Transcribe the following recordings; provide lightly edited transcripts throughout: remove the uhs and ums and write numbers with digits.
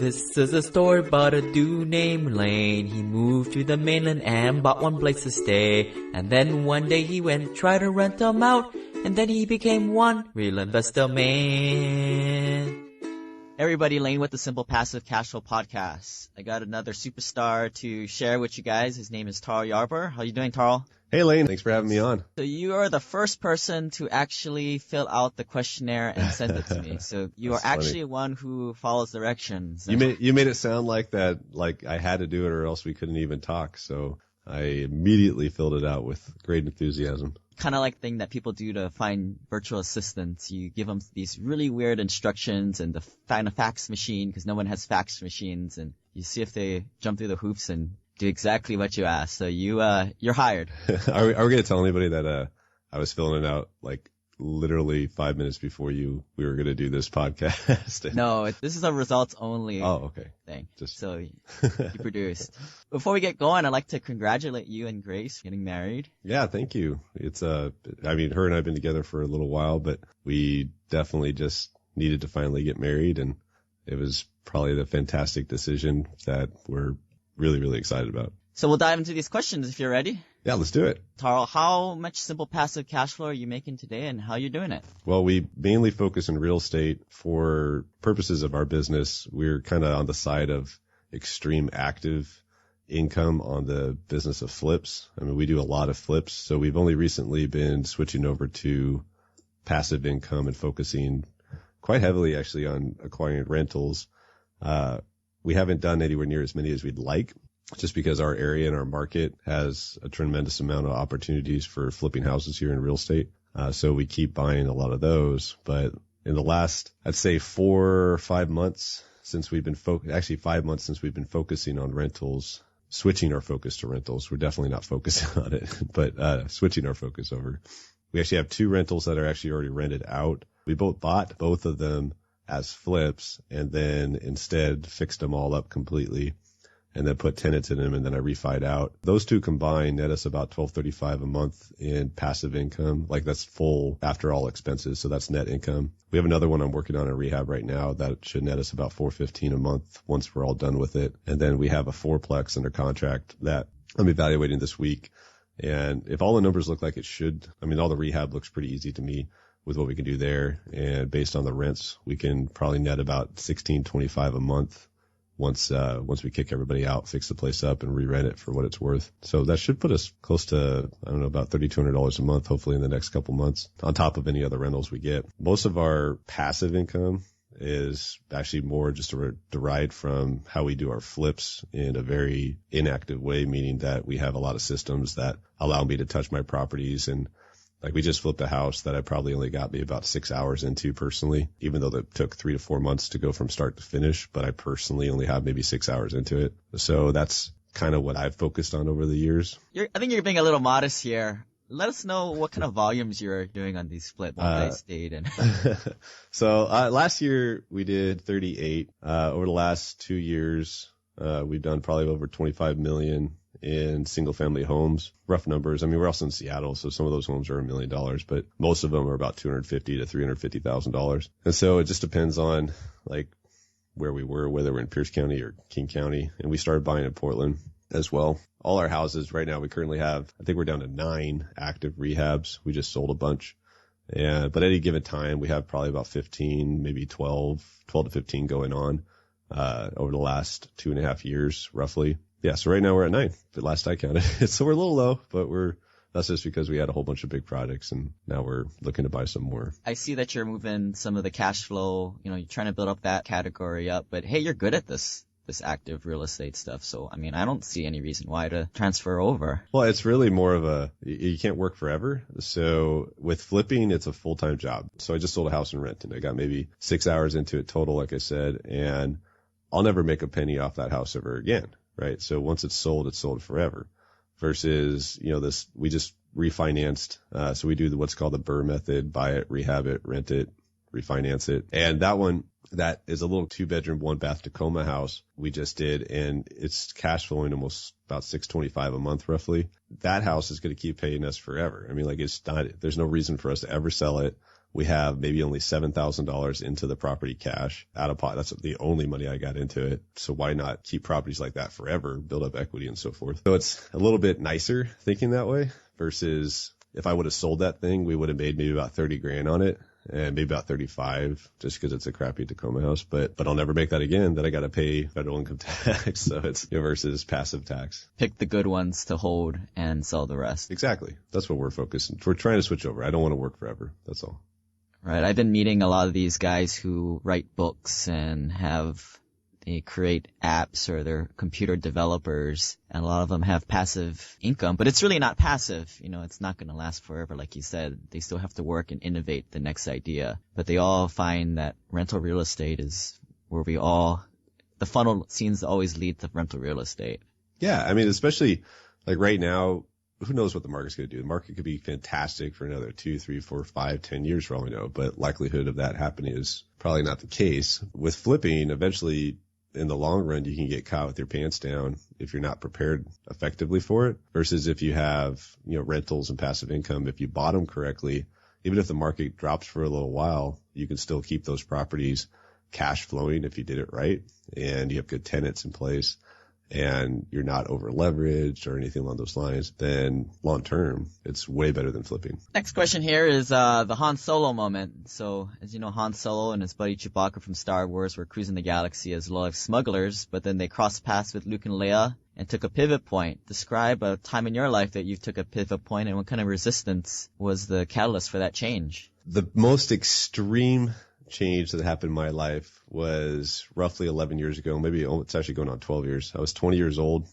This is a story about a dude named Lane. He moved to the mainland and bought one place to stay. And then one day he went, tried to rent them out. And then he became one real investor man. Everybody, Lane with the Simple Passive Cashflow podcast. I got another superstar to share with you guys. His name is Tarl Yarber. How you doing, Tarl? Hey, Lane. Thanks for having me on. So you are the first person to actually fill out the questionnaire and send it to me. So you are actually one who follows directions. You made it sound like that, like I had to do it or else we couldn't even talk. So I immediately filled it out with great enthusiasm. Kind of like thing that people do to find virtual assistants. You give them these really weird instructions and find a fax machine because no one has fax machines, and you see if they jump through the hoops and do exactly what you ask. So you're hired. Are we going to tell anybody that I was filling it out like literally 5 minutes before we were going to do this podcast? No, this is a results only thing. So you produced. Before we get going, I'd like to congratulate you and Grace getting married. Yeah, thank you. It's her and I have been together for a little while, but we definitely just needed to finally get married, and it was probably the fantastic decision that we're really, really excited about. So we'll dive into these questions if you're ready. Yeah, let's do it. Tarl, how much simple passive cash flow are you making today, and how are you doing it? Well, we mainly focus in real estate for purposes of our business. We're kind of on the side of extreme active income on the business of flips. I mean, we do a lot of flips, so we've only recently been switching over to passive income and focusing quite heavily actually on acquiring rentals. We haven't done anywhere near as many as we'd like, just because our area and our market has a tremendous amount of opportunities for flipping houses here in real estate. So we keep buying a lot of those. But in the last, I'd say 4 or 5 months since we've been 5 months since we've been focusing on rentals, switching our focus to rentals. We're definitely not focusing on it, but switching our focus over. We actually have 2 rentals that are actually already rented out. We bought both of them as flips and then instead fixed them all up completely and then put tenants in them, and then I refied out. Those 2 combined net us about $1,235 a month in passive income. Like that's full after all expenses, so that's net income. We have another one I'm working on in rehab right now that should net us about $415 a month once we're all done with it. And then we have a 4-plex under contract that I'm evaluating this week. And if all the numbers look like it should, I mean, all the rehab looks pretty easy to me with what we can do there. And based on the rents, we can probably net about $1,625 a month once we kick everybody out, fix the place up, and re-rent it for what it's worth. So that should put us close to, I don't know, about $3,200 a month, hopefully in the next couple months, on top of any other rentals we get. Most of our passive income is actually more just derived from how we do our flips in a very inactive way, meaning that we have a lot of systems that allow me to touch my properties. And like we just flipped a house that I probably only got me about 6 hours into personally, even though that took 3 to 4 months to go from start to finish, but I personally only have maybe 6 hours into it. So that's kind of what I've focused on over the years. I think you're being a little modest here. Let us know what kind of volumes you're doing on these flip multi-state. And So last year we did 38. Over the last 2 years, we've done probably over 25 million in single family homes. Rough numbers. I mean, we're also in Seattle, so some of those homes are $1 million, but most of them are about $250,000 to $350,000. And so it just depends on like where we were, whether we're in Pierce County or King County. And we started buying in Portland as well. All our houses right now, we currently have, I think we're down to 9 active rehabs. We just sold a bunch. But at any given time, we have probably about 15, maybe 12 to 15 going on, over the last 2.5 years, roughly. Yeah, so right now we're at 9, the last I counted. So we're a little low, but that's just because we had a whole bunch of big projects, and now we're looking to buy some more. I see that you're moving some of the cash flow, you're trying to build up that category up, but hey, you're good at this active real estate stuff. So, I mean, I don't see any reason why to transfer over. Well, it's really more of you can't work forever. So with flipping, it's a full-time job. So I just sold a house in Renton. I got maybe 6 hours into it total, like I said, and I'll never make a penny off that house ever again. Right. So once it's sold forever versus, we just refinanced. So we do what's called the BRRRR method, buy it, rehab it, rent it, refinance it. And that is a little 2-bedroom, 1-bath Tacoma house we just did. And it's cash flowing almost about $625 a month, roughly. That house is going to keep paying us forever. I mean, like there's no reason for us to ever sell it. We have maybe only $7,000 into the property cash out of pocket. That's the only money I got into it. So why not keep properties like that forever, build up equity and so forth? So it's a little bit nicer thinking that way versus if I would have sold that thing, we would have made maybe about 30 grand on it and maybe about 35 just because it's a crappy Tacoma house. But I'll never make that again. Then I got to pay federal income tax. So it's versus passive tax. Pick the good ones to hold and sell the rest. Exactly. That's what we're focusing. We're trying to switch over. I don't want to work forever. That's all. Right. I've been meeting a lot of these guys who write books and they create apps or they're computer developers, and a lot of them have passive income, but it's really not passive. It's not going to last forever. Like you said, they still have to work and innovate the next idea, but they all find that rental real estate is where the funnel seems to always lead to rental real estate. Yeah. I mean, especially like right now, who knows what the market's going to do? The market could be fantastic for another 2, 3, 4, 5, 10 years for all we know, but likelihood of that happening is probably not the case. With flipping, eventually in the long run, you can get caught with your pants down if you're not prepared effectively for it versus if you have, rentals and passive income. If you bought them correctly, even if the market drops for a little while, you can still keep those properties cash flowing if you did it right and you have good tenants in place and you're not over leveraged or anything along those lines, then long term, it's way better than flipping. Next question here is the Han Solo moment. So, as you know, Han Solo and his buddy Chewbacca from Star Wars were cruising the galaxy as low-life smugglers, but then they crossed paths with Luke and Leia and took a pivot point. Describe a time in your life that you took a pivot point and what kind of resistance was the catalyst for that change? The most extreme change that happened in my life was roughly 11 years ago. Maybe it's actually going on 12 years. I was 20 years old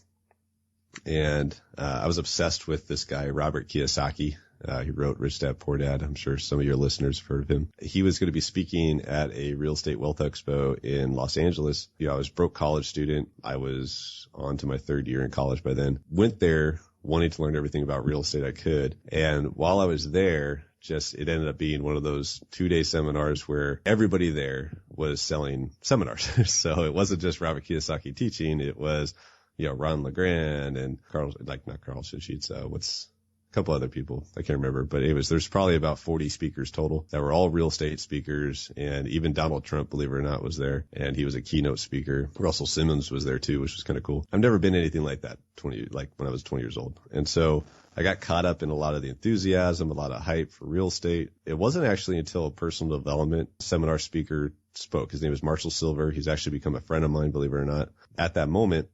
and I was obsessed with this guy, Robert Kiyosaki. He wrote Rich Dad, Poor Dad. I'm sure some of your listeners have heard of him. He was going to be speaking at a real estate wealth expo in Los Angeles. I was a broke college student. I was on to my third year in college by then. Went there wanting to learn everything about real estate I could. And while I was there, it ended up being one of those 2-day seminars where everybody there was selling seminars. So it wasn't just Robert Kiyosaki teaching. It was, Ron LeGrand and not Carl Shisheets. A couple other people. I can't remember, but anyways, there's probably about 40 speakers total that were all real estate speakers. And even Donald Trump, believe it or not, was there. And he was a keynote speaker. Russell Simmons was there too, which was kind of cool. I've never been anything like that when I was 20 years old. And so I got caught up in a lot of the enthusiasm, a lot of hype for real estate. It wasn't actually until a personal development seminar speaker spoke. His name is Marshall Silver. He's actually become a friend of mine, believe it or not. At that moment,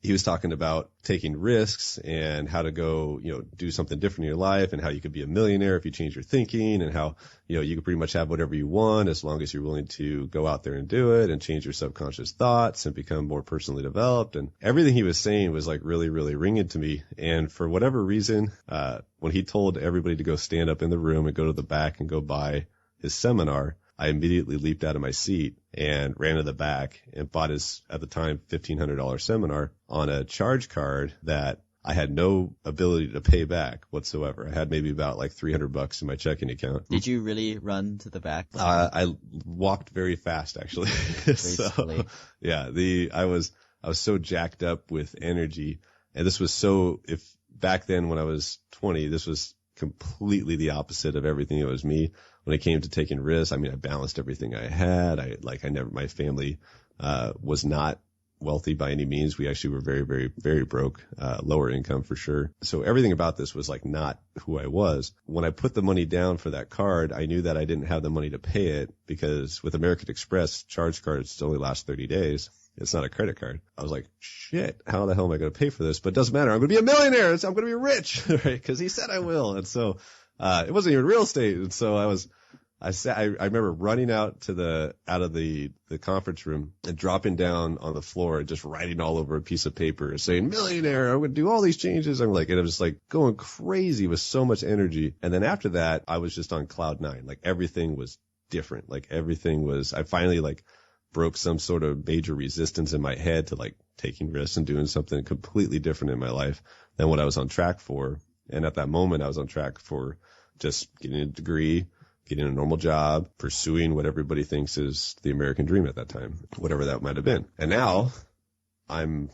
he was talking about taking risks and how to go, do something different in your life and how you could be a millionaire if you change your thinking and how, you could pretty much have whatever you want as long as you're willing to go out there and do it and change your subconscious thoughts and become more personally developed. And everything he was saying was like really, really ringing to me. And for whatever reason, when he told everybody to go stand up in the room and go to the back and go buy his seminar, I immediately leaped out of my seat and ran to the back and bought his, at the time, $1,500 seminar on a charge card that I had no ability to pay back whatsoever. I had maybe about like $300 in my checking account. Did you really run to the back? I walked very fast, actually. So, yeah, I was so jacked up with energy. And this was if back then when I was 20, this was completely the opposite of everything. It was me. When it came to taking risks, I balanced everything I had. My family, was not wealthy by any means. We actually were very, very, very broke, lower income for sure. So everything about this was like not who I was. When I put the money down for that card, I knew that I didn't have the money to pay it because with American Express charge cards only last 30 days. It's not a credit card. I was like, shit, how the hell am I going to pay for this? But it doesn't matter. I'm going to be a millionaire. I'm going to be rich, right? Cause he said I will. And so, it wasn't even real estate. And so I remember running out of the conference room and dropping down on the floor and just writing all over a piece of paper and saying, millionaire, I'm going to do all these changes. And I'm just like going crazy with so much energy. And then after that, I was just on cloud 9. Like everything was different. Like everything was, I finally broke some sort of major resistance in my head to taking risks and doing something completely different in my life than what I was on track for. And at that moment, I was on track for just getting a degree, getting a normal job, pursuing what everybody thinks is the American dream at that time, whatever that might have been. And now I'm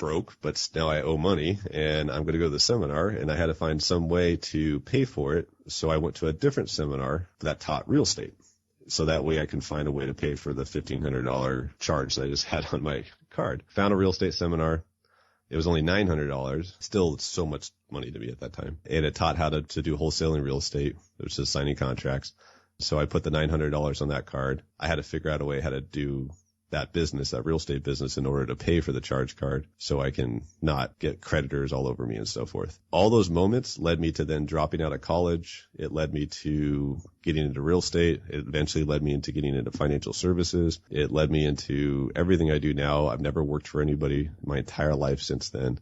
broke, but now I owe money and I'm going to go to the seminar, and I had to find some way to pay for it. So I went to a different seminar that taught real estate. So that way I can find a way to pay for the $1,500 charge that I just had on my card. Found a real estate seminar. It was only $900. Still so much money to me at that time. And it taught how to do wholesaling real estate, which is signing contracts. So I put the $900 on that card. I had to figure out a way how to do that business, that real estate business, in order to pay for the charge card so I can not get creditors all over me and so forth. All those moments led me to then dropping out of college. It led me to getting into real estate. It eventually led me into getting into financial services. It led me into everything I do now. I've never worked for anybody my entire life since then.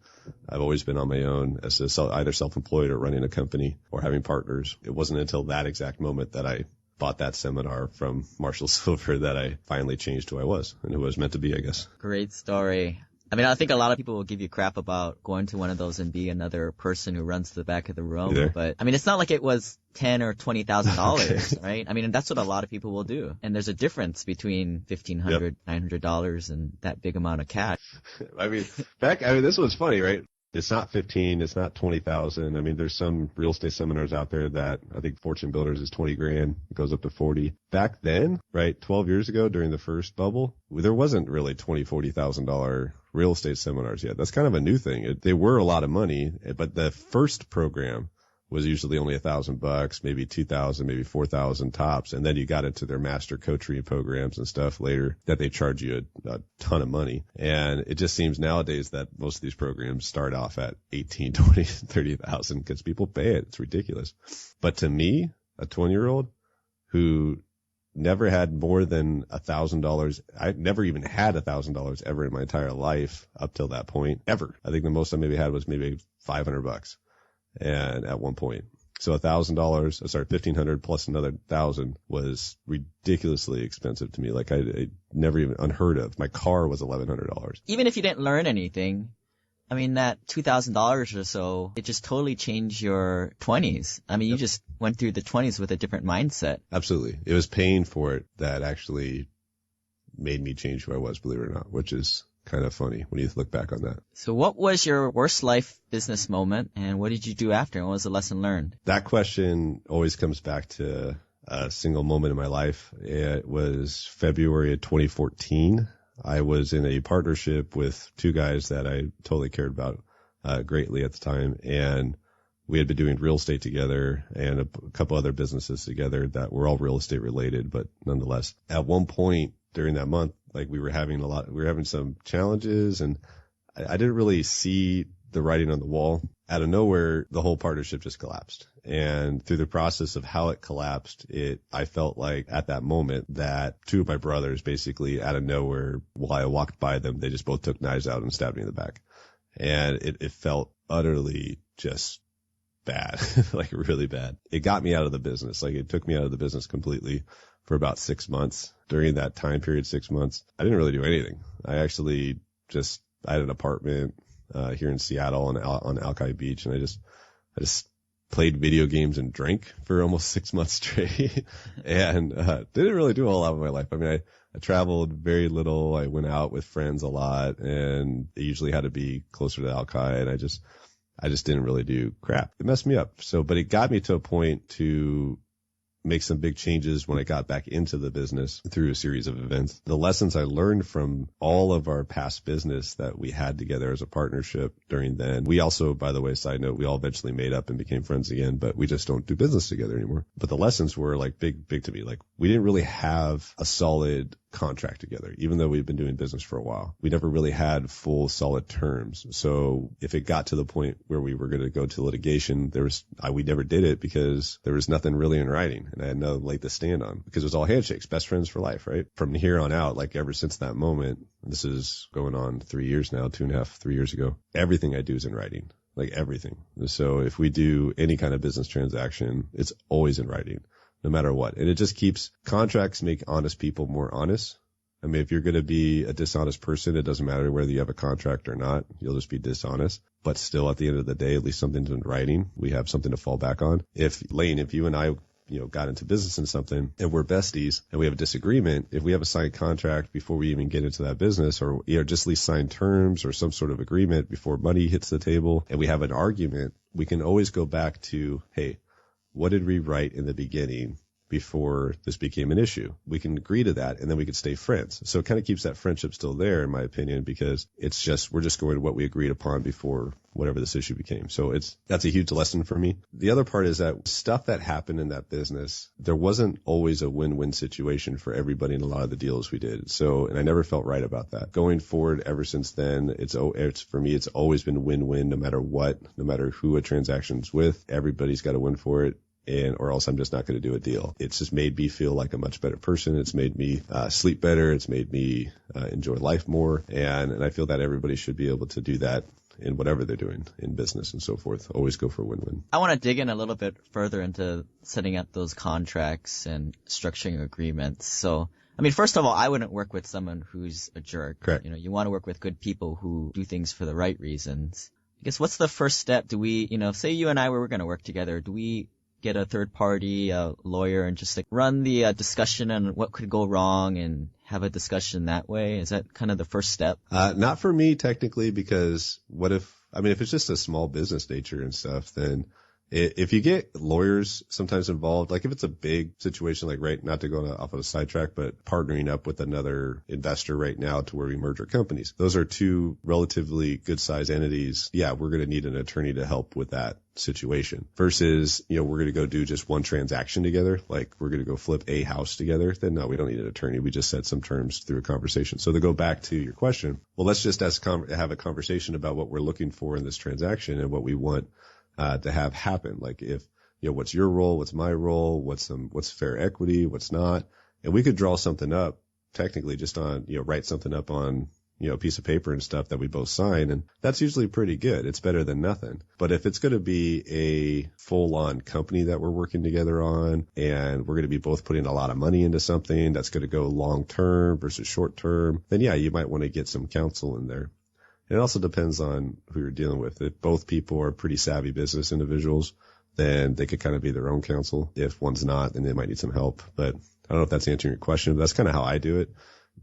I've always been on my own as either self-employed or running a company or having partners. It wasn't until that exact moment that I bought that seminar from Marshall Silver that I finally changed who I was and who I was meant to be, I guess. Great story. I mean, I think a lot of people will give you crap about going to one of those and be another person who runs to the back of the room. But I mean, it's not like it was $10,000 or $20,000, okay. Right? I mean, and that's what a lot of people will do. And there's a difference between $1,500, $900 and that big amount of cash. I mean, this was funny, right? It's not 15, it's not 20,000. I mean, there's some real estate seminars out there that I think Fortune Builders is 20 grand. It goes up to 40. Back then, right, 12 years ago during the first bubble, there wasn't really $20,000, $40,000 real estate seminars yet. That's kind of a new thing. They were a lot of money, but the first program was usually only $1,000, maybe $2,000, maybe $4,000 tops. And then you got into their master coaching programs and stuff later that they charge you a ton of money. And it just seems nowadays that most of these programs start off at 18, 20, 30,000 because people pay it. It's ridiculous. But to me, a 20-year-old who never had more than $1,000, I never even had $1,000 ever in my entire life up till that point, ever. I think the most I maybe had was maybe $500. And at one point, so $1,500 plus another 1,000 was ridiculously expensive to me. Like I never even unheard of. My car was $1,100. Even if you didn't learn anything, I mean, that $2,000 or so, it just totally changed your 20s. I mean, you just went through the 20s with a different mindset. Absolutely. It was paying for it that actually made me change who I was, believe it or not, which is kind of funny when you look back on that. So what was your worst life business moment, and what did you do after, and what was the lesson learned? That question always comes back to a single moment in my life. It was February of 2014. I was in a partnership with two guys that I totally cared about greatly at the time, and we had been doing real estate together and a couple other businesses together that were all real estate related, but nonetheless, at one point during that month, like we were having some challenges, and I didn't really see the writing on the wall. Out of nowhere, the whole partnership just collapsed. And through the process of how it collapsed, I felt like at that moment that two of my brothers basically out of nowhere, while I walked by them, they just both took knives out and stabbed me in the back. And it felt utterly just bad, like really bad. It got me out of the business. Like it took me out of the business completely for about 6 months. During that time period, 6 months, I didn't really do anything. I actually I had an apartment here in Seattle on Alki Beach, and I just played video games and drank for almost 6 months straight, and didn't really do a whole lot with my life. I mean, I traveled very little. I went out with friends a lot, and it usually had to be closer to Alki, and I just didn't really do crap. It messed me up. But it got me to a point to make some big changes when I got back into the business through a series of events. The lessons I learned from all of our past business that we had together as a partnership during then. We also, by the way, side note, we all eventually made up and became friends again, but we just don't do business together anymore. But the lessons were like big to me. Like we didn't really have a solid contract together, even though we've been doing business for a while. We never really had full solid terms. So if it got to the point where we were going to go to litigation, we never did it because there was nothing really in writing, and I had no leg to stand on because it was all handshakes, best friends for life, right? From here on out, like ever since that moment, this is going on 3 years now, 2.5, 3 years ago, everything I do is in writing, like everything. So if we do any kind of business transaction, it's always in writing, no matter what. And it just contracts make honest people more honest. I mean, if you're going to be a dishonest person, it doesn't matter whether you have a contract or not. You'll just be dishonest. But still, at the end of the day, at least something's in writing. We have something to fall back on. If you and I, got into business in something and we're besties and we have a disagreement, if we have a signed contract before we even get into that business, or just at least signed terms or some sort of agreement before money hits the table, and we have an argument, we can always go back to, hey, what did we write in the beginning before this became an issue? We can agree to that, and then we could stay friends. So it kind of keeps that friendship still there, in my opinion, because we're just going to what we agreed upon before whatever this issue became. So that's a huge lesson for me. The other part is that stuff that happened in that business, there wasn't always a win-win situation for everybody in a lot of the deals we did. So, and I never felt right about that. Going forward, ever since then, for me, it's always been win-win, no matter what, no matter who a transaction's with. Everybody's got to win for it. Or else I'm just not going to do a deal. It's just made me feel like a much better person. It's made me sleep better. It's made me enjoy life more. And I feel that everybody should be able to do that in whatever they're doing in business and so forth. Always go for win-win. I want to dig in a little bit further into setting up those contracts and structuring agreements. So, I mean, first of all, I wouldn't work with someone who's a jerk. Correct. You want to work with good people who do things for the right reasons. I guess what's the first step? Do we, say you and I were going to work together, do we get a third party lawyer and just run the discussion on what could go wrong and have a discussion that way? Is that kind of the first step? Not for me technically, because if it's just a small business nature and stuff, then if you get lawyers sometimes involved, like if it's a big situation, like not to go off of a sidetrack, but partnering up with another investor right now to where we merge our companies. Those are two relatively good sized entities. Yeah, we're going to need an attorney to help with that situation versus, we're going to go do just one transaction together. Like we're going to go flip a house together. Then no, we don't need an attorney. We just set some terms through a conversation. So to go back to your question, well, let's just have a conversation about what we're looking for in this transaction and what we want to have happen. Like if, what's your role? What's my role? What's fair equity? What's not? And we could draw something up technically just on, write something up on, a piece of paper and stuff that we both sign. And that's usually pretty good. It's better than nothing. But if it's going to be a full on company that we're working together on, and we're going to be both putting a lot of money into something that's going to go long term versus short term, then yeah, you might want to get some counsel in there. It also depends on who you're dealing with. If both people are pretty savvy business individuals, then they could kind of be their own counsel. If one's not, then they might need some help. But I don't know if that's answering your question, but that's kind of how I do it.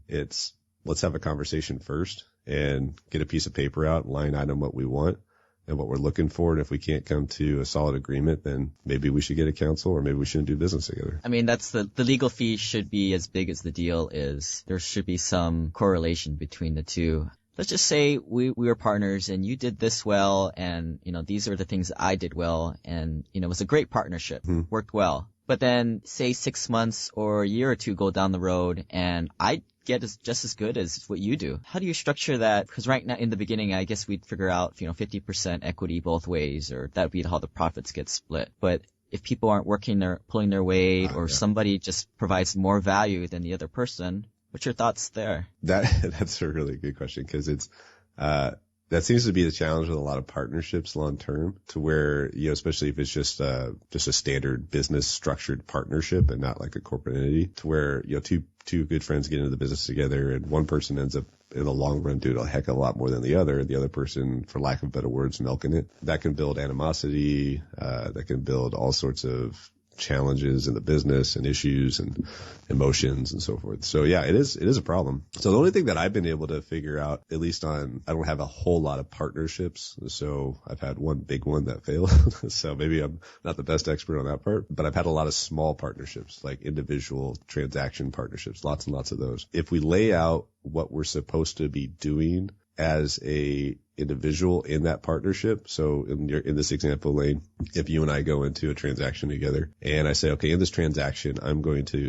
It's let's have a conversation first and get a piece of paper out, line item what we want and what we're looking for. And if we can't come to a solid agreement, then maybe we should get a counsel or maybe we shouldn't do business together. I mean, that's the legal fee should be as big as the deal is. There should be some correlation between the two. Let's just say we were partners and you did this well and, these are the things I did well and, it was a great partnership, worked well. But then say 6 months or a year or two go down the road and I get just as good as what you do. How do you structure that? Because right now in the beginning, I guess we'd figure out, 50% equity both ways, or that would be how the profits get split. But if people aren't pulling their weight or somebody just provides more value than the other person, what's your thoughts there? That's a really good question because that seems to be the challenge with a lot of partnerships long term, to where, especially if it's just a standard business structured partnership and not like a corporate entity, to where, two good friends get into the business together and one person ends up in the long run doing a heck of a lot more than the other person, for lack of better words, milking it. That can build animosity, that can build all sorts of challenges in the business and issues and emotions and so forth. So yeah, it is a problem. So the only thing that I've been able to figure out, at least I don't have a whole lot of partnerships. So I've had one big one that failed. So maybe I'm not the best expert on that part, but I've had a lot of small partnerships, like individual transaction partnerships, lots and lots of those. If we lay out what we're supposed to be doing as a individual in that partnership. So in this example, Lane, if you and I go into a transaction together and I say, okay, in this transaction,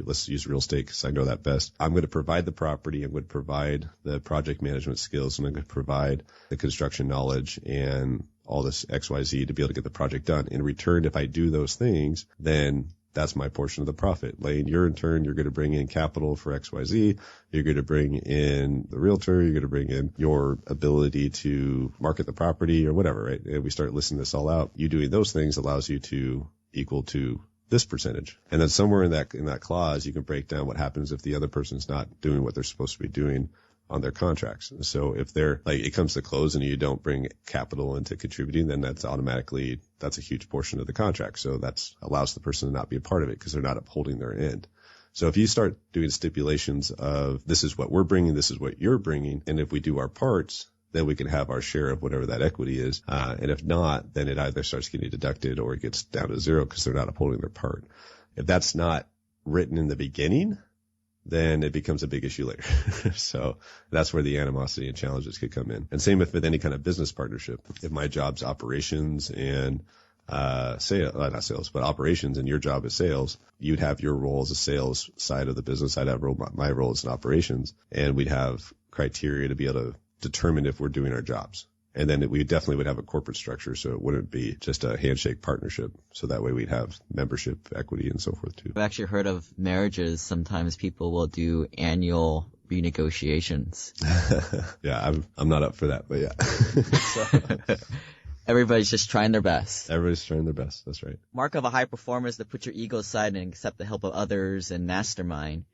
let's use real estate because I know that best. I'm going to provide the property. I'm going to provide the project management skills. And I'm going to provide the construction knowledge and all this XYZ to be able to get the project done. In return, if I do those things, then that's my portion of the profit. Lane, you're in turn, you're going to bring in capital for XYZ. You're going to bring in the realtor. You're going to bring in your ability to market the property or whatever, right? And we start listing this all out. You doing those things allows you to equal to this percentage. And then somewhere in that clause, you can break down what happens if the other person's not doing what they're supposed to be doing on their contracts. So if they're like, it comes to close and you don't bring capital into contributing, then that's a huge portion of the contract. So that's allows the person to not be a part of it because they're not upholding their end. So if you start doing stipulations of this is what we're bringing, this is what you're bringing, and if we do our parts, then we can have our share of whatever that equity is. And if not, then it either starts getting deducted or it gets down to zero because they're not upholding their part. If that's not written in the beginning, then it becomes a big issue later. So that's where the animosity and challenges could come in. And same with any kind of business partnership. If my job's operations and not sales, but operations, and your job is sales, you'd have your role as a sales side of the business. I'd have my role as in operations, and we'd have criteria to be able to determine if we're doing our jobs. And then we definitely would have a corporate structure, so it wouldn't be just a handshake partnership. So that way we'd have membership, equity, and so forth too. I've actually heard of marriages. Sometimes people will do annual renegotiations. Yeah, I'm not up for that, but yeah. Everybody's just trying their best. Everybody's trying their best. That's right. Mark of a high performer is to put your ego aside and accept the help of others and mastermind.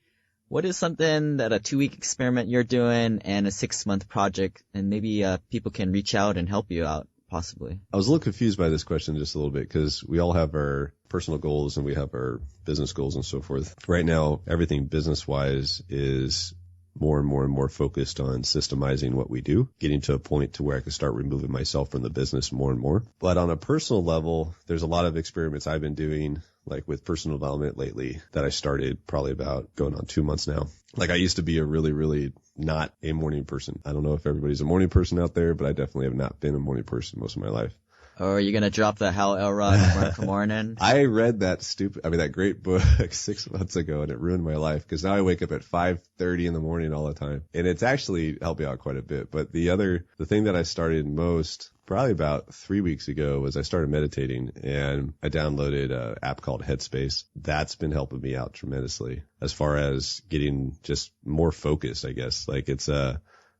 What is something that a 2-week experiment you're doing and a 6-month project, and maybe people can reach out and help you out, possibly? I was a little confused by this question just a little bit because we all have our personal goals and we have our business goals and so forth. Right now, everything business-wise is more and more and more focused on systemizing what we do, getting to a point to where I can start removing myself from the business more and more. But on a personal level, there's a lot of experiments I've been doing, like with personal development lately, that I started probably about going on 2 months now. Like I used to be a really, really not a morning person. I don't know if everybody's a morning person out there, but I definitely have not been a morning person most of my life. Or are you going to drop the Hal Elrod morning? I read that great book 6 months ago, and it ruined my life because now I wake up at 5:30 in the morning all the time. And it's actually helped me out quite a bit. But the thing that I started most probably about 3 weeks ago was I started meditating, and I downloaded an app called Headspace. That's been helping me out tremendously as far as getting just more focused, I guess. Like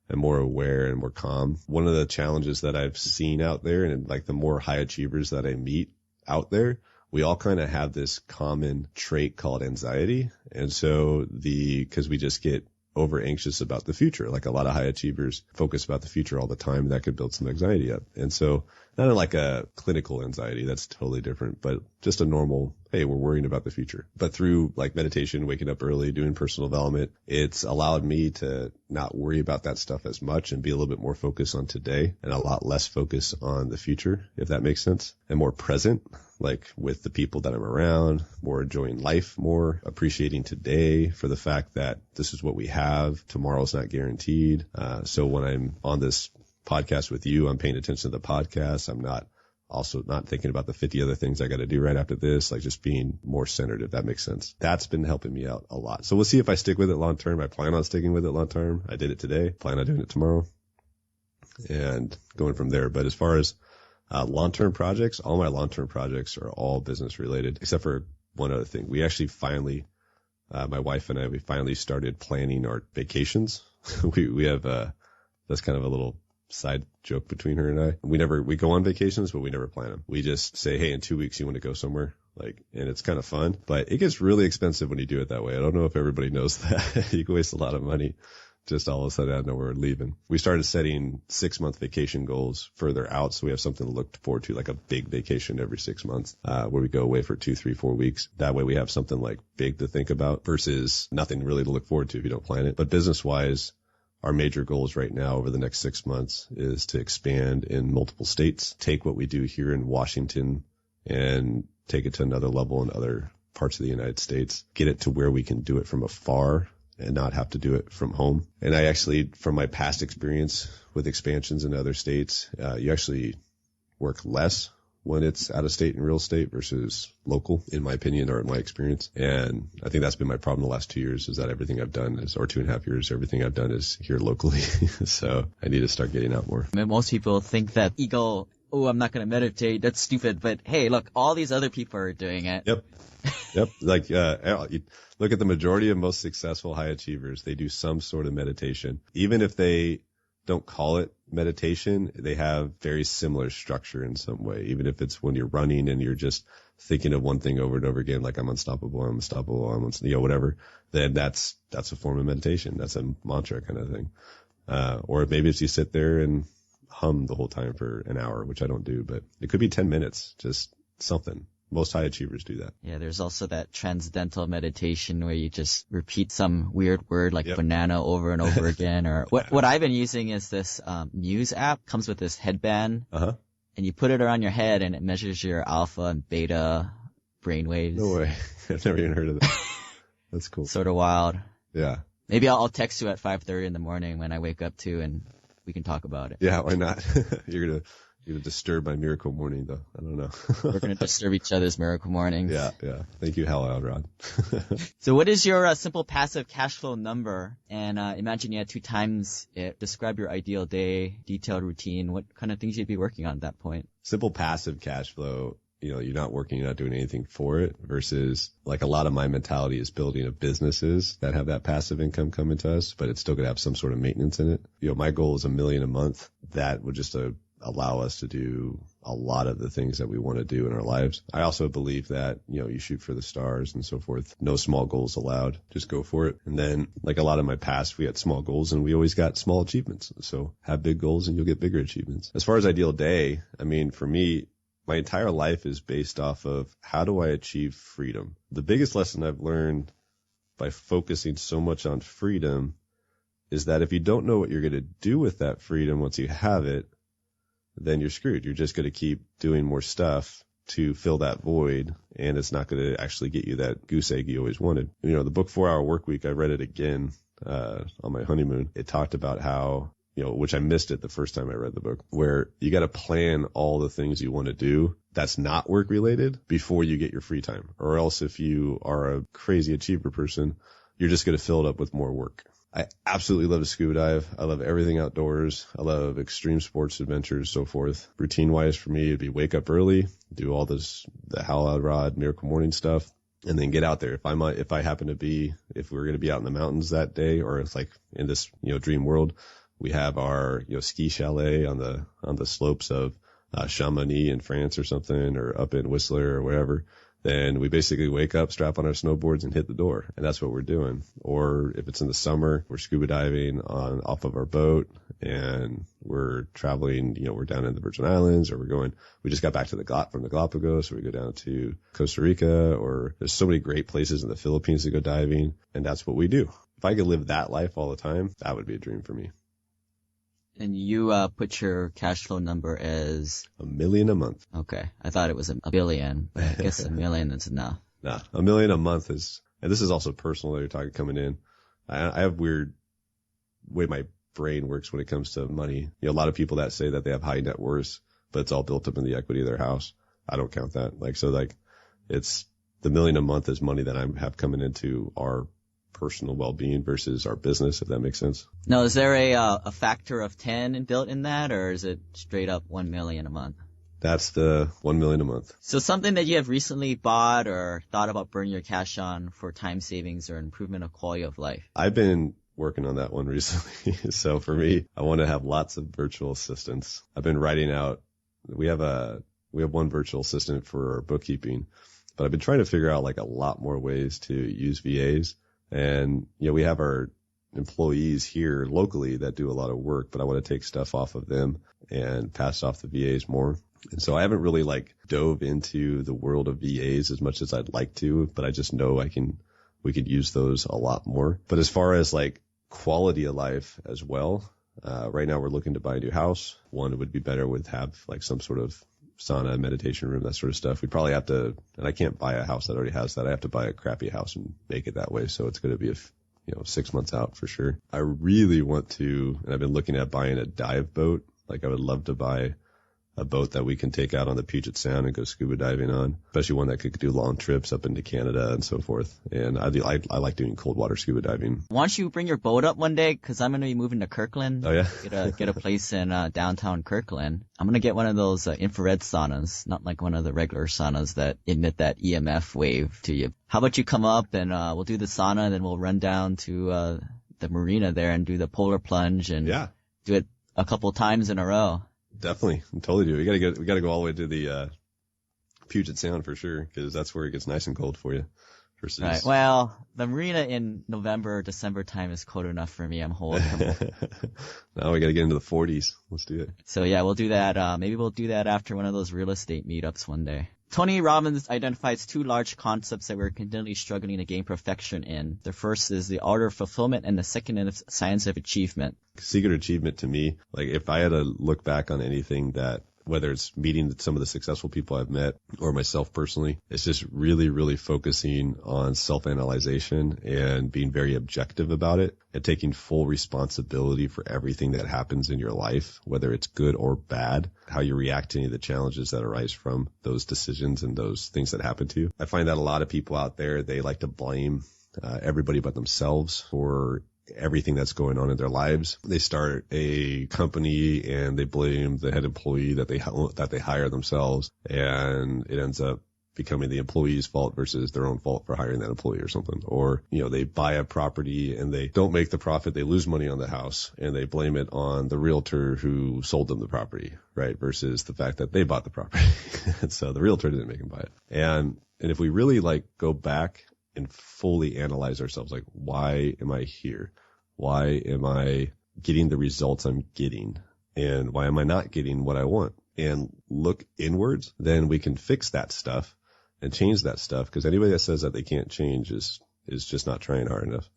and more aware and more calm. One of the challenges that I've seen out there, and like the more high achievers that I meet out there, we all kind of have this common trait called anxiety. And so because we just get over anxious about the future, like a lot of high achievers focus about the future all the time, that could build some anxiety up. And so not like a clinical anxiety, that's totally different, but just a normal, hey, we're worrying about the future. But through like meditation, waking up early, doing personal development, it's allowed me to not worry about that stuff as much and be a little bit more focused on today and a lot less focus on the future, if that makes sense, and more present, like with the people that I'm around, more enjoying life, more appreciating today for the fact that this is what we have. Tomorrow's not guaranteed. So when I'm on this podcast with you, I'm paying attention to the podcast. I'm not thinking about the 50 other things I got to do right after this, like just being more centered, if that makes sense. That's been helping me out a lot. So we'll see if I stick with it long term. I plan on sticking with it long term. I did it today, plan on doing it tomorrow, and going from there. But as far as long-term projects, all my long-term projects are all business related, except for one other thing. We actually finally, my wife and I, we finally started planning our vacations. we have, that's kind of a little side joke between her and I. We go on vacations, but we never plan them. We just say, hey, in 2 weeks, you want to go somewhere? And it's kind of fun, but it gets really expensive when you do it that way. I don't know if everybody knows that. You can waste a lot of money. Just all of a sudden, I know we're leaving. We started setting 6-month vacation goals further out, so we have something to look forward to, like a big vacation every 6 months, where we go away for 2, 3, 4 weeks. That way we have something like big to think about versus nothing really to look forward to if you don't plan it. But business-wise, our major goals right now over the next 6 months is to expand in multiple states, take what we do here in Washington and take it to another level in other parts of the United States, get it to where we can do it from afar and not have to do it from home. And I actually, from my past experience with expansions in other states, you actually work less when it's out of state in real estate versus local, in my opinion, or in my experience. And I think that's been my problem the last 2 years, is that everything I've done is, or 2.5 years, everything I've done is here locally. So I need to start getting out more. Most people think that ego, I'm not going to meditate, that's stupid. But hey, look, all these other people are doing it. Yep. Like, you look at the majority of most successful high achievers, they do some sort of meditation. Even if they don't call it meditation, they have very similar structure in some way. Even if it's when you're running and you're just thinking of one thing over and over again, like I'm unstoppable, whatever, then that's a form of meditation. That's a mantra kind of thing. Or maybe it's you sit there and hum the whole time for an hour, which I don't do, but it could be 10 minutes, just something. Most high achievers do that. Yeah, there's also that transcendental meditation where you just repeat some weird word like banana over and over again. Or what I've been using is this Muse app. Comes with this headband, and you put it around your head, and it measures your alpha and beta brainwaves. No way. I've never even heard of that. That's cool. Sort of wild. Yeah. Maybe I'll text you at 5:30 in the morning when I wake up too, and we can talk about it. Yeah, why not? You're gonna disturb my miracle morning, though. I don't know. We're going to disturb each other's miracle mornings. Yeah. Thank you, Hal Rod. So what is your simple passive cash flow number? And imagine you had 2 times it. Describe your ideal day, detailed routine. What kind of things you'd be working on at that point? Simple passive cash flow, you're not working, you're not doing anything for it, versus like a lot of my mentality is building of businesses that have that passive income coming to us, but it's still going to have some sort of maintenance in it. My goal is $1 million a month. That would just allow us to do a lot of the things that we want to do in our lives. I also believe that, you shoot for the stars and so forth. No small goals allowed. Just go for it. And then, like a lot of my past, we had small goals and we always got small achievements. So have big goals and you'll get bigger achievements. As far as ideal day, for me, my entire life is based off of how do I achieve freedom? The biggest lesson I've learned by focusing so much on freedom is that if you don't know what you're going to do with that freedom once you have it, then you're screwed. You're just going to keep doing more stuff to fill that void, and it's not going to actually get you that goose egg you always wanted. The book 4 Hour Workweek, I read it again on my honeymoon. It talked about how, which I missed it the first time I read the book, where you got to plan all the things you want to do that's not work related before you get your free time. Or else if you are a crazy achiever person, you're just going to fill it up with more work. I absolutely love to scuba dive. I love everything outdoors. I love extreme sports adventures, so forth. Routine wise for me, it'd be wake up early, do all the Hal Rod Miracle Morning stuff, and then get out there. If we're going to be out in the mountains that day, or it's like in this, dream world, we have our, ski chalet on the slopes of Chamonix in France or something, or up in Whistler or wherever. Then we basically wake up, strap on our snowboards, and hit the door. And that's what we're doing. Or if it's in the summer, we're scuba diving off of our boat, and we're traveling, we're down in the Virgin Islands, or we just got back from the Galapagos, or we go down to Costa Rica, or there's so many great places in the Philippines to go diving. And that's what we do. If I could live that life all the time, that would be a dream for me. And you put your cash flow number as $1 million a month. Okay. I thought it was $1 billion, but I guess $1 million is enough. Nah, $1 million a month is, and this is also personal that you're talking coming in. I have weird way my brain works when it comes to money. A lot of people that say that they have high net worths, but it's all built up in the equity of their house. I don't count that. It's the $1 million a month is money that I have coming into our personal well-being versus our business, if that makes sense. Now, is there a factor of 10 built in that, or is it straight up 1 million a month? That's the 1 million a month. So something that you have recently bought or thought about burning your cash on for time savings or improvement of quality of life? I've been working on that one recently. So for me, I want to have lots of virtual assistants. I've been writing out, we have one virtual assistant for our bookkeeping, but I've been trying to figure out a lot more ways to use VAs. And, we have our employees here locally that do a lot of work, but I want to take stuff off of them and pass off the VAs more. And so I haven't really dove into the world of VAs as much as I'd like to, but I just know we could use those a lot more. But as far as quality of life as well, right now we're looking to buy a new house. One would be better with have some sort of sauna, meditation room, that sort of stuff. We'd probably have to, and I can't buy a house that already has that. I have to buy a crappy house and make it that way. So it's going to be 6 months out for sure. I really want to, and I've been looking at buying a dive boat. I would love to buy a boat that we can take out on the Puget Sound and go scuba diving on, especially one that could do long trips up into Canada and so forth. And I like doing cold water scuba diving. Why don't you bring your boat up one day? Because I'm going to be moving to Kirkland. Oh, yeah? Get a place in downtown Kirkland. I'm going to get one of those infrared saunas, not like one of the regular saunas that emit that EMF wave to you. How about you come up and we'll do the sauna, and then we'll run down to the marina there and do the polar plunge and do it a couple times in a row. Definitely. Totally do. We gotta go all the way to the Puget Sound for sure, because that's where it gets nice and cold for you. versus. Right. Well, the marina in November, December time is cold enough for me. I'm old. Now we got to get into the 40s. Let's do it. So yeah, we'll do that. Maybe we'll do that after one of those real estate meetups one day. Tony Robbins identifies two large concepts that we're continually struggling to gain perfection in. The first is the art of fulfillment, and the second is science of achievement. Secret achievement to me, like if I had to look back on anything that, whether it's meeting some of the successful people I've met or myself personally, it's just really, really focusing on self-analyzation and being very objective about it and taking full responsibility for everything that happens in your life, whether it's good or bad, how you react to any of the challenges that arise from those decisions and those things that happen to you. I find that a lot of people out there, they like to blame everybody but themselves for everything that's going on in their lives. They start a company and they blame the head employee that they hire themselves, and it ends up becoming the employee's fault versus their own fault for hiring that employee or something. Or, they buy a property and they don't make the profit, they lose money on the house, and they blame it on the realtor who sold them the property, right? Versus the fact that they bought the property. And so the realtor didn't make them buy it. And if we really go back and fully analyze ourselves, why am I here? Why am I getting the results I'm getting? And why am I not getting what I want? And look inwards, then we can fix that stuff and change that stuff, because anybody that says that they can't change is just not trying hard enough,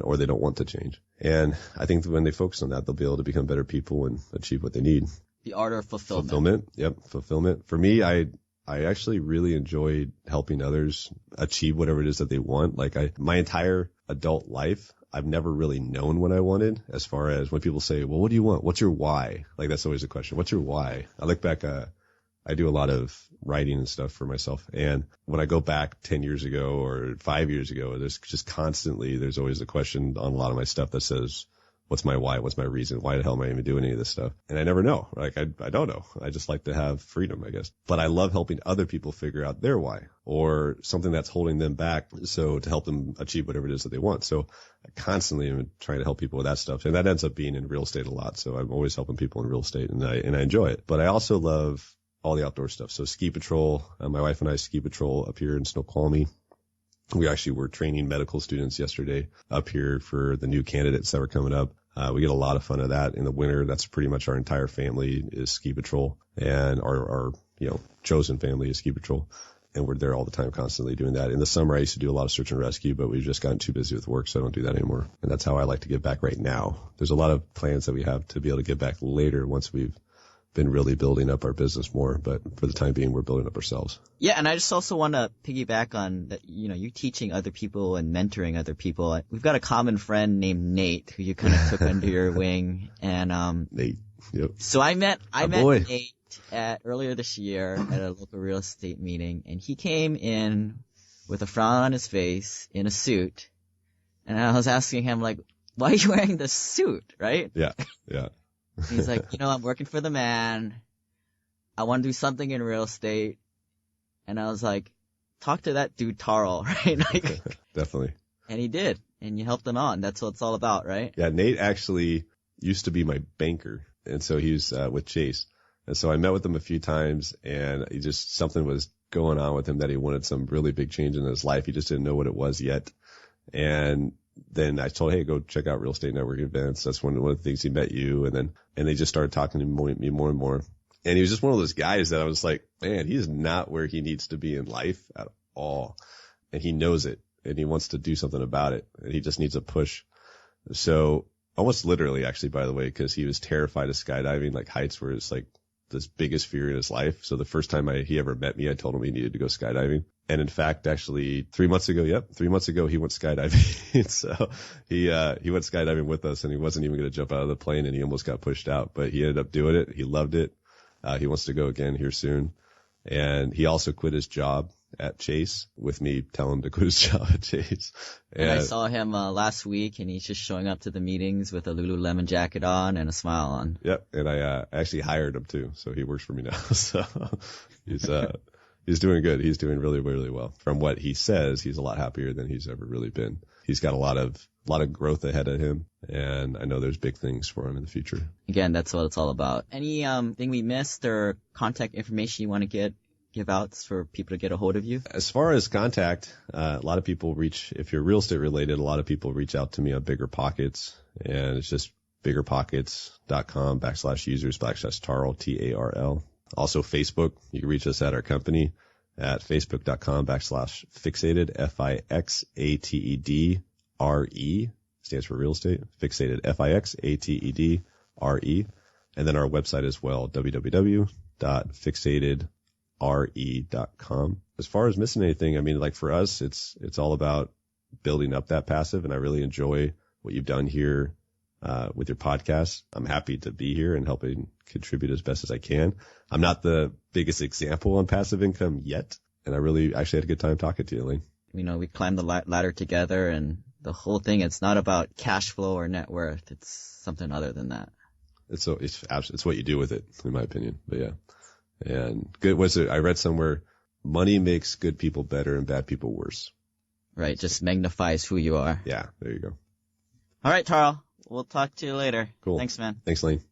or they don't want to change. And I think that when they focus on that, they'll be able to become better people and achieve what they need. The art of fulfillment. Fulfillment. Yep. Fulfillment. For me, I actually really enjoyed helping others achieve whatever it is that they want. My entire adult life, I've never really known what I wanted, as far as when people say, well, what do you want? What's your why? That's always the question. What's your why? I look back, I do a lot of writing and stuff for myself. And when I go back 10 years ago or 5 years ago, there's just constantly, there's always a question on a lot of my stuff that says, what's my why? What's my reason? Why the hell am I even doing any of this stuff? And I never know. I don't know. I just like to have freedom, I guess. But I love helping other people figure out their why, or something that's holding them back, so to help them achieve whatever it is that they want. So I constantly am trying to help people with that stuff. And that ends up being in real estate a lot. So I'm always helping people in real estate, and I enjoy it. But I also love all the outdoor stuff. So ski patrol, my wife and I ski patrol up here in Snoqualmie. We actually were training medical students yesterday up here for the new candidates that were coming up. We get a lot of fun of that in the winter. That's pretty much our entire family is ski patrol, and our chosen family is ski patrol. And we're there all the time, constantly doing that. In the summer, I used to do a lot of search and rescue, but we've just gotten too busy with work, so I don't do that anymore. And that's how I like to give back right now. There's a lot of plans that we have to be able to give back later once we've been really building up our business more, but for the time being, we're building up ourselves. Yeah, and I just also want to piggyback on that. You teaching other people and mentoring other people. We've got a common friend named Nate who you kind of took under your wing, and Nate. Yep. So I met Nate earlier this year at a local real estate meeting, and he came in with a frown on his face in a suit, and I was asking him why are you wearing this suit, right? Yeah. He's like, I'm working for the man. I want to do something in real estate. And I was like, talk to that dude, Tarl, right? Definitely. And he did. And you helped him on. That's what it's all about, right? Yeah, Nate actually used to be my banker. And so he was with Chase. And so I met with him a few times, and something was going on with him that he wanted some really big change in his life. He just didn't know what it was yet. And then I told, hey, go check out Real Estate Network events. That's one of the things he met you. And they just started talking to me more and more. And he was just one of those guys that I was like, man, he is not where he needs to be in life at all. And he knows it, and he wants to do something about it. And he just needs a push. So almost literally, actually, by the way, because he was terrified of skydiving, heights were his this biggest fear in his life. So the first time he ever met me, I told him he needed to go skydiving. And in fact, actually 3 months ago, he went skydiving. So he went skydiving with us, and he wasn't even going to jump out of the plane, and he almost got pushed out, but he ended up doing it. He loved it. He wants to go again here soon. And he also quit his job at Chase with me telling him to quit his job at Chase. And I saw him last week, and he's just showing up to the meetings with a Lululemon jacket on and a smile on. Yep. And I actually hired him too. So he works for me now. So he's doing good. He's doing really, really well. From what he says, he's a lot happier than he's ever really been. He's got a lot of growth ahead of him, and I know there's big things for him in the future. Again, that's what it's all about. Any thing we missed or contact information you want to get give out for people to get a hold of you? As far as contact, a lot of people if you're real estate related, a lot of people reach out to me on BiggerPockets, and it's just biggerpockets.com/users/Tarl, Tarl. Also Facebook, you can reach us at our company at facebook.com/fixated, FIXATEDRE, stands for real estate, fixated, FIXATEDRE. And then our website as well, www.fixatedre.com. As far as missing anything, I mean, like for us, it's all about building up that passive, and I really enjoy what you've done here with your podcast. I'm happy to be here and helping contribute as best as I can. I'm not the biggest example on passive income yet, and I really actually had a good time talking to you, Elaine. You know, we climbed the ladder together, and the whole thing, it's not about cash flow or net worth. It's something other than that. It's what you do with it, in my opinion. But yeah. And good was it? I read somewhere, money makes good people better and bad people worse. Right. Just magnifies who you are. Yeah. There you go. All right, Tarl. We'll talk to you later. Cool. Thanks, man. Thanks, Lane.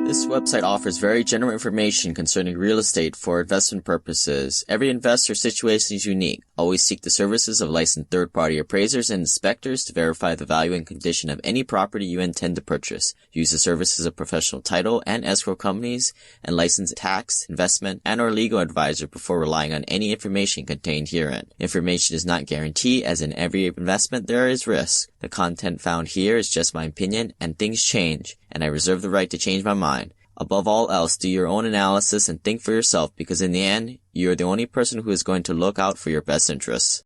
This website offers very general information concerning real estate for investment purposes. Every investor's situation is unique. Always seek the services of licensed third-party appraisers and inspectors to verify the value and condition of any property you intend to purchase. Use the services of professional title and escrow companies and licensed tax, investment, and or legal advisor before relying on any information contained herein. Information is not guaranteed, as in every investment there is risk. The content found here is just my opinion, and things change, and I reserve the right to change my mind. Above all else, do your own analysis and think for yourself, because in the end, you are the only person who is going to look out for your best interests.